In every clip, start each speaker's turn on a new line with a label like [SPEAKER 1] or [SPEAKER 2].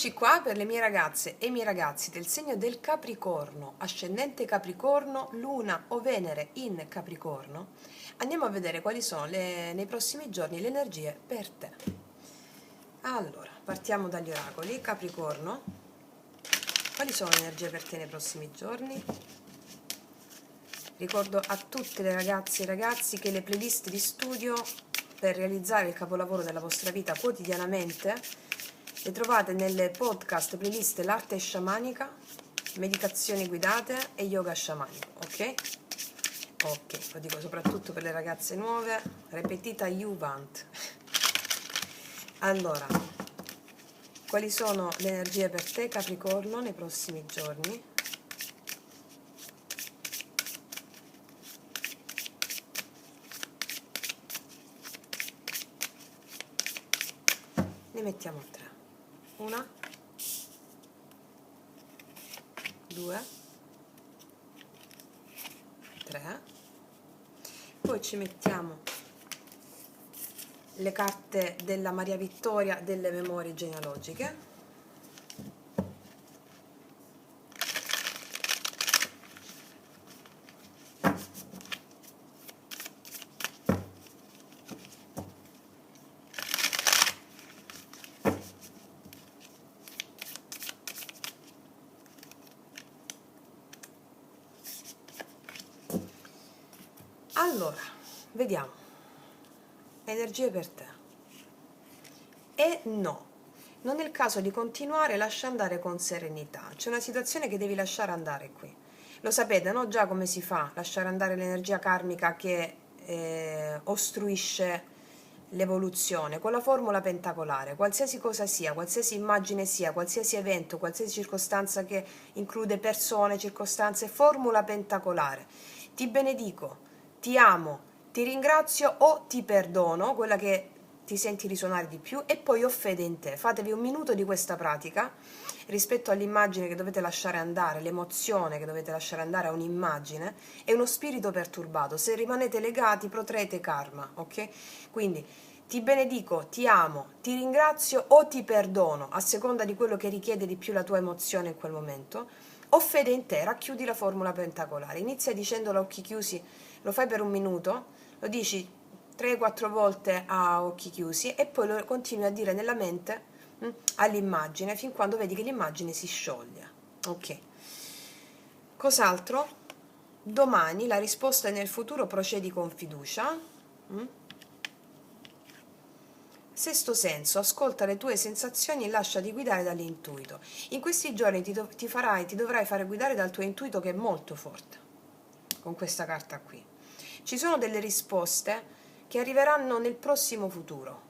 [SPEAKER 1] Eccoci qua per le mie ragazze e i miei ragazzi del segno del Capricorno, ascendente Capricorno, Luna o Venere in Capricorno. Andiamo a vedere quali sono nei prossimi giorni le energie per te. Allora, partiamo dagli oracoli. Capricorno, quali sono le energie per te nei prossimi giorni? Ricordo a tutte le ragazze e i ragazzi che le playlist di studio per realizzare il capolavoro della vostra vita quotidianamente le trovate nelle podcast playlist L'arte sciamanica, meditazioni guidate e yoga sciamanico, ok? Ok, lo dico soprattutto per le ragazze nuove, repetita Juvent. Allora, quali sono le energie per te Capricorno nei prossimi giorni? Ne mettiamo tre. Una, due, tre. Poi ci mettiamo le carte della Maria Vittoria delle memorie genealogiche. Allora, vediamo. Energie per te. E no, non è il caso di continuare, lascia andare con serenità. C'è una situazione che devi lasciare andare qui. Lo sapete, no? Già come si fa? Lasciare andare l'energia karmica che ostruisce l'evoluzione con la formula pentacolare. Qualsiasi cosa sia, qualsiasi immagine sia, qualsiasi evento, qualsiasi circostanza che include persone, circostanze, formula pentacolare. Ti benedico, ti amo, ti ringrazio o ti perdono, quella che ti senti risuonare di più, e poi ho fede in te. Fatevi un minuto di questa pratica rispetto all'immagine che dovete lasciare andare, l'emozione che dovete lasciare andare a un'immagine e uno spirito perturbato. Se rimanete legati protraete karma, ok? Quindi ti benedico, ti amo, ti ringrazio o ti perdono, a seconda di quello che richiede di più la tua emozione in quel momento. Ho fede in te, racchiudi la formula pentacolare, inizia dicendolo a occhi chiusi, lo fai per un minuto, lo dici 3-4 volte a occhi chiusi e poi lo continui a dire nella mente all'immagine fin quando vedi che l'immagine si scioglie. Ok. Cos'altro? Domani la risposta è nel futuro, procedi con fiducia. Sesto senso, ascolta le tue sensazioni e lasciati guidare dall'intuito. In questi giorni ti dovrai fare guidare dal tuo intuito, che è molto forte, con questa carta qui. Ci sono delle risposte che arriveranno nel prossimo futuro,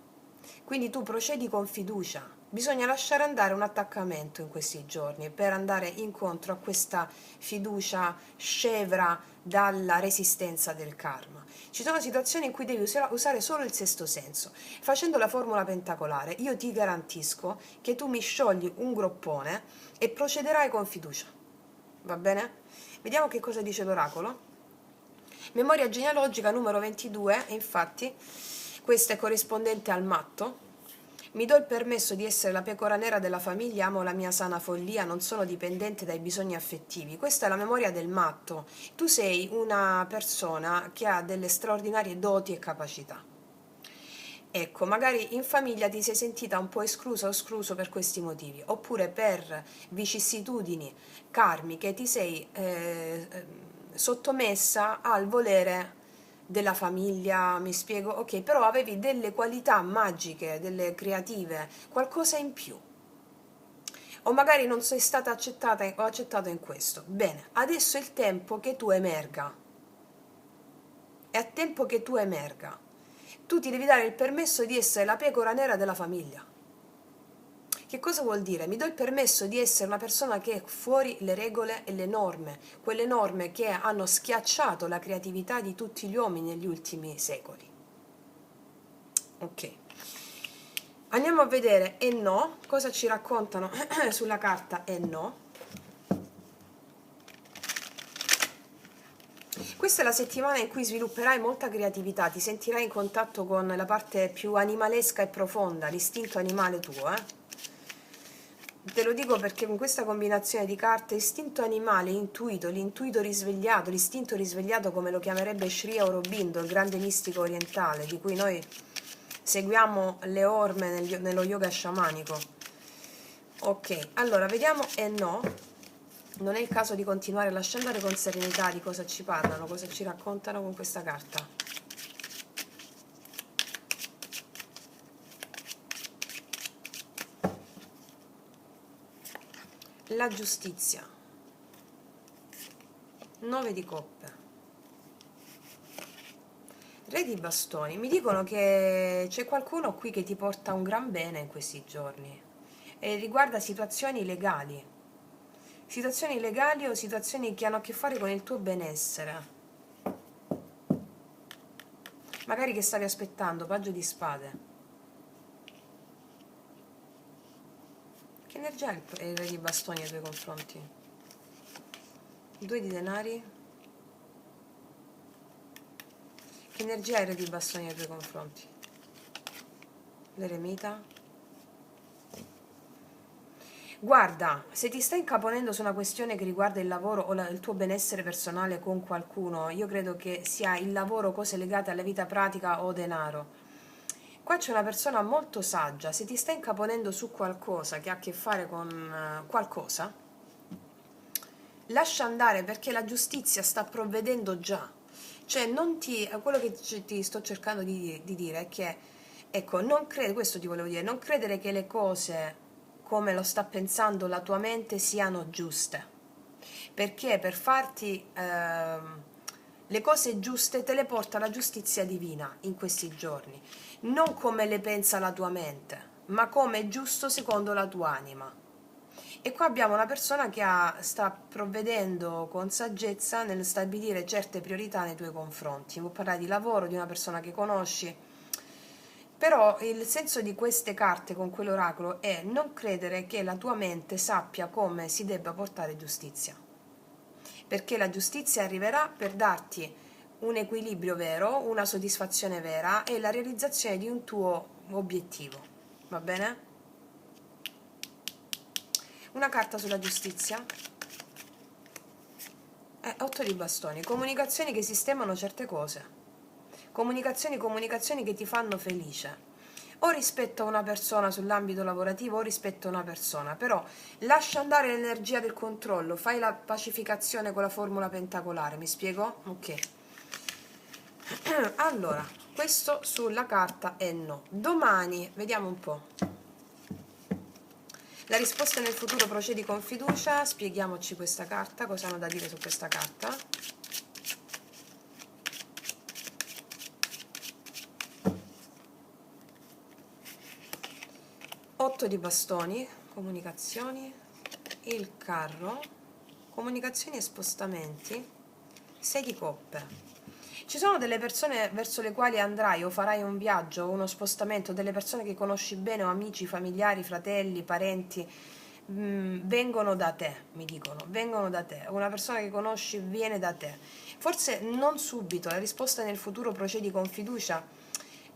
[SPEAKER 1] quindi tu procedi con fiducia. Bisogna lasciare andare un attaccamento in questi giorni per andare incontro a questa fiducia scevra dalla resistenza del karma. Ci sono situazioni in cui devi usare solo il sesto senso. Facendo la formula pentacolare, io ti garantisco che tu mi sciogli un groppone e procederai con fiducia. Va bene? Vediamo che cosa dice l'oracolo. Memoria genealogica numero 22, e infatti questa è corrispondente al matto. Mi do il permesso di essere la pecora nera della famiglia, amo la mia sana follia, non sono dipendente dai bisogni affettivi. Questa è la memoria del matto. Tu sei una persona che ha delle straordinarie doti e capacità. Ecco, magari in famiglia ti sei sentita un po' esclusa o escluso per questi motivi, oppure per vicissitudini karmiche ti sei sottomessa al volere della famiglia, mi spiego? Ok, però avevi delle qualità magiche, delle creative, qualcosa in più. O magari non sei stata accettata o accettato in questo. Bene, adesso è il tempo che tu emerga. È a tempo che tu emerga. Tu ti devi dare il permesso di essere la pecora nera della famiglia. Che cosa vuol dire? Mi do il permesso di essere una persona che è fuori le regole e le norme, quelle norme che hanno schiacciato la creatività di tutti gli uomini negli ultimi secoli. Ok. Andiamo a vedere e no, cosa ci raccontano sulla carta e no. Questa è la settimana in cui svilupperai molta creatività, ti sentirai in contatto con la parte più animalesca e profonda, l'istinto animale tuo, Te lo dico perché con questa combinazione di carte istinto animale, intuito, l'intuito risvegliato, l'istinto risvegliato come lo chiamerebbe Sri Aurobindo, il grande mistico orientale, di cui noi seguiamo le orme nello yoga sciamanico. Ok, allora vediamo e no, non è il caso di continuare a lasciare andare con serenità di cosa ci parlano, cosa ci raccontano con questa carta. La giustizia, 9 di coppe, Re di bastoni. Mi dicono che c'è qualcuno qui che ti porta un gran bene in questi giorni e riguarda situazioni legali o situazioni che hanno a che fare con il tuo benessere, magari che stavi aspettando. Paggio di spade. Che energia ha il Re di bastoni nei tuoi confronti? 2 di denari. Che energia ha il Re di bastoni nei tuoi confronti? L'eremita. Guarda, se ti stai incaponendo su una questione che riguarda il lavoro o il tuo benessere personale con qualcuno, io credo che sia il lavoro, cose legate alla vita pratica o denaro. Qua c'è una persona molto saggia, se ti stai incaponendo su qualcosa che ha a che fare con qualcosa, lascia andare perché la giustizia sta provvedendo già. Cioè, non ti, quello che ti sto cercando di dire è che, ecco, non crede, questo ti volevo dire, non credere che le cose come lo sta pensando la tua mente siano giuste, perché per farti le cose giuste te le porta la giustizia divina in questi giorni, non come le pensa la tua mente, ma come è giusto secondo la tua anima. E qua abbiamo una persona che sta provvedendo con saggezza nel stabilire certe priorità nei tuoi confronti. Può parlare di lavoro, di una persona che conosci, però il senso di queste carte con quell'oracolo è non credere che la tua mente sappia come si debba portare giustizia, perché la giustizia arriverà per darti un equilibrio vero, una soddisfazione vera e la realizzazione di un tuo obiettivo. Va bene? Una carta sulla giustizia. 8 di bastoni. Comunicazioni che sistemano certe cose. Comunicazioni che ti fanno felice. O rispetto a una persona sull'ambito lavorativo o rispetto a una persona, però lascia andare l'energia del controllo, fai la pacificazione con la formula pentacolare, mi spiego? Ok. Allora, questo sulla carta è no. Domani, vediamo un po'. La risposta nel futuro, procedi con fiducia, spieghiamoci questa carta, cosa hanno da dire su questa carta. Otto di bastoni, comunicazioni, il carro, comunicazioni e spostamenti, 6 di coppe. Ci sono delle persone verso le quali andrai o farai un viaggio, uno spostamento, delle persone che conosci bene o amici, familiari, fratelli, parenti, vengono da te, mi dicono, vengono da te. Una persona che conosci viene da te. Forse non subito, la risposta nel futuro, procedi con fiducia.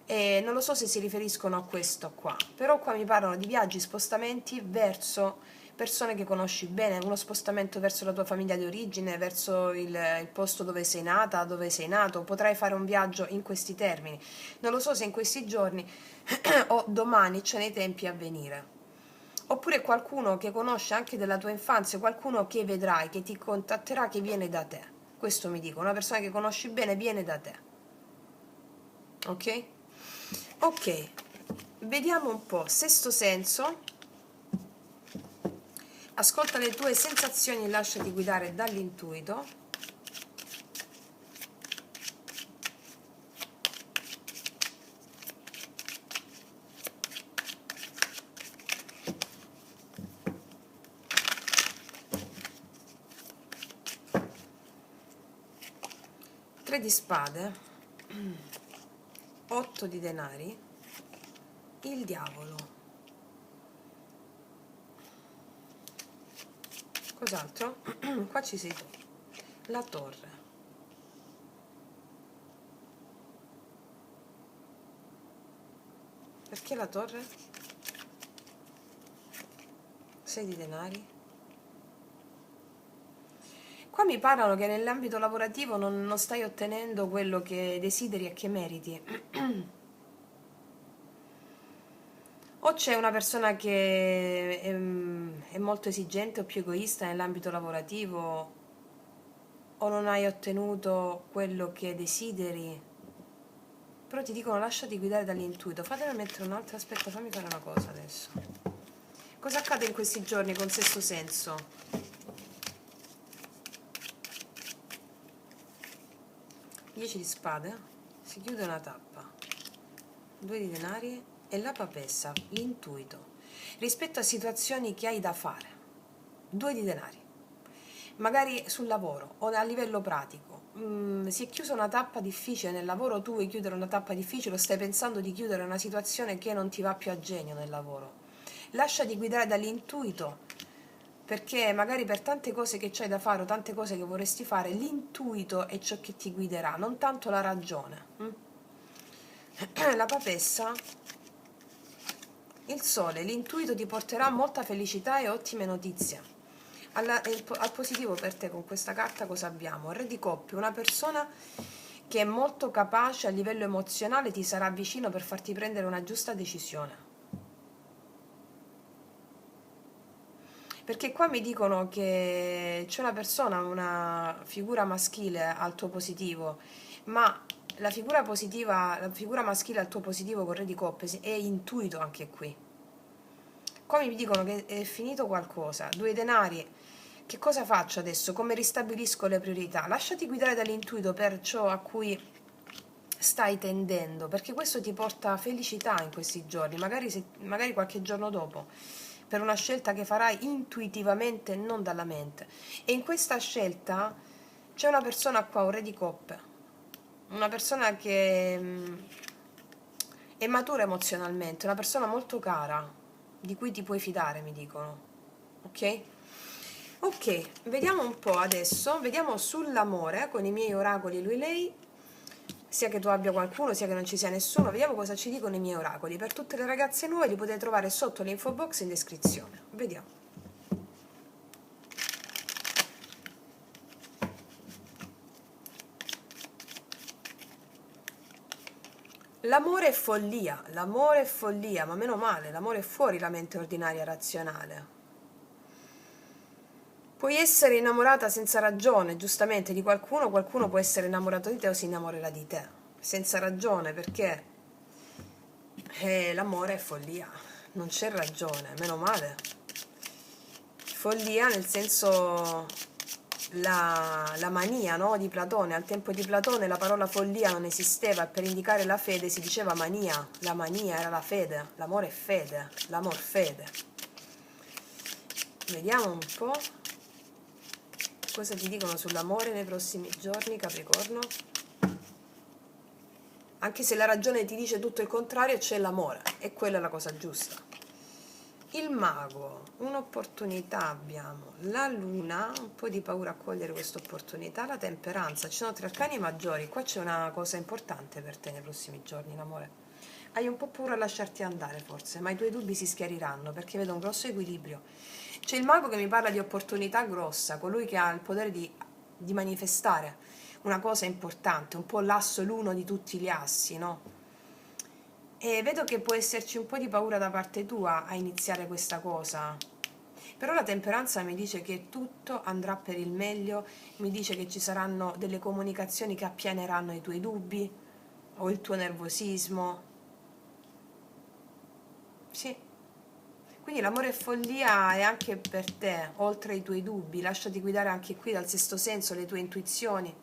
[SPEAKER 1] E non lo so se si riferiscono a questo qua, però qua mi parlano di viaggi, spostamenti verso persone che conosci bene, uno spostamento verso la tua famiglia di origine, verso il posto dove sei nata, dove sei nato. Potrai fare un viaggio in questi termini. Non lo so se in questi giorni o domani, cioè nei tempi a venire. Oppure qualcuno che conosce anche della tua infanzia, qualcuno che vedrai, che ti contatterà, che viene da te. Questo mi dico, una persona che conosci bene viene da te. Ok? Ok, vediamo un po'. Sesto senso. Ascolta le tue sensazioni e lasciati guidare dall'intuito. Tre di spade, 8 di denari, il diavolo. Cos'altro? Qua ci sei tu. La torre. Perché la torre? 6 di denari. Qua mi parlano che nell'ambito lavorativo non stai ottenendo quello che desideri e che meriti. O c'è una persona che è molto esigente o più egoista nell'ambito lavorativo, o non hai ottenuto quello che desideri. Però ti dicono lasciati guidare dall'intuito. Fatemi mettere un altro aspetto, fammi fare una cosa adesso. Cosa accade in questi giorni con sesto senso? 10 di spade, si chiude una tappa, 2 di denari e la papessa, l'intuito, rispetto a situazioni che hai da fare, 2 di denari, magari sul lavoro o a livello pratico. Si è chiusa una tappa difficile nel lavoro, tu vuoi chiudere una tappa difficile o stai pensando di chiudere una situazione che non ti va più a genio nel lavoro. Lasciati guidare dall'intuito, perché magari per tante cose che c'hai da fare o tante cose che vorresti fare, l'intuito è ciò che ti guiderà, non tanto la ragione. La papessa, il sole, l'intuito ti porterà molta felicità e ottime notizie. Al positivo per te con questa carta cosa abbiamo? Re di coppe, una persona che è molto capace a livello emozionale, ti sarà vicino per farti prendere una giusta decisione. Perché qua mi dicono che c'è una persona, una figura maschile al tuo positivo, ma la figura positiva, la figura maschile al tuo positivo con Re di Coppe è intuito anche qui. Qua mi dicono che è finito qualcosa, 2 denari. Che cosa faccio adesso? Come ristabilisco le priorità? Lasciati guidare dall'intuito per ciò a cui stai tendendo, perché questo ti porta felicità in questi giorni, magari qualche giorno dopo, per una scelta che farai intuitivamente, non dalla mente. E in questa scelta c'è una persona qua, un Re di coppe, una persona che è matura emozionalmente, una persona molto cara, di cui ti puoi fidare, mi dicono. Ok? Ok, vediamo un po' adesso, vediamo sull'amore con i miei oracoli lui-lei, sia che tu abbia qualcuno, sia che non ci sia nessuno. Vediamo cosa ci dicono i miei oracoli. Per tutte le ragazze nuove li potete trovare sotto l'info box in descrizione. Vediamo. L'amore è follia, ma meno male, l'amore è fuori la mente ordinaria razionale. Puoi essere innamorata senza ragione, giustamente, di qualcuno, qualcuno può essere innamorato di te o si innamorerà di te, senza ragione, perché l'amore è follia, non c'è ragione, meno male. Follia nel senso la mania, no, di Platone. Al tempo di Platone la parola follia non esisteva, per indicare la fede si diceva mania, la mania era la fede, l'amore è fede, l'amor fede. Vediamo un po' cosa ti dicono sull'amore nei prossimi giorni, Capricorno. Anche se la ragione ti dice tutto il contrario, c'è l'amore, e quella è la cosa giusta. Il mago, un'opportunità abbiamo, la luna, un po' di paura a cogliere questa opportunità, la temperanza, ci sono 3 arcani maggiori. Qua c'è una cosa importante per te nei prossimi giorni, l'amore. Hai un po' paura a lasciarti andare forse, ma i tuoi dubbi si schiariranno, perché vedo un grosso equilibrio. C'è il mago che mi parla di opportunità grossa, colui che ha il potere di manifestare una cosa importante, un po' l'asso l'uno di tutti gli assi, no? E vedo che può esserci un po' di paura da parte tua a iniziare questa cosa, però la temperanza mi dice che tutto andrà per il meglio, mi dice che ci saranno delle comunicazioni che appianeranno i tuoi dubbi o il tuo nervosismo. Sì. Quindi l'amore e follia è anche per te, oltre ai tuoi dubbi. Lasciati guidare anche qui dal sesto senso, le tue intuizioni.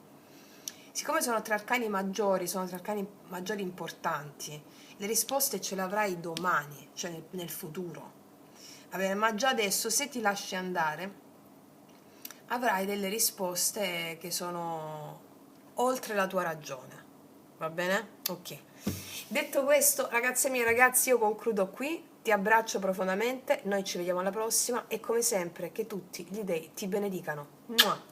[SPEAKER 1] Siccome sono 3 arcani maggiori, sono 3 arcani maggiori importanti, le risposte ce le avrai domani, cioè nel futuro. Vabbè, ma già adesso, se ti lasci andare, avrai delle risposte che sono oltre la tua ragione. Va bene? Ok. Detto questo, ragazze mie e ragazzi, io concludo qui. Ti abbraccio profondamente, noi ci vediamo alla prossima e come sempre che tutti gli dei ti benedicano. Mua!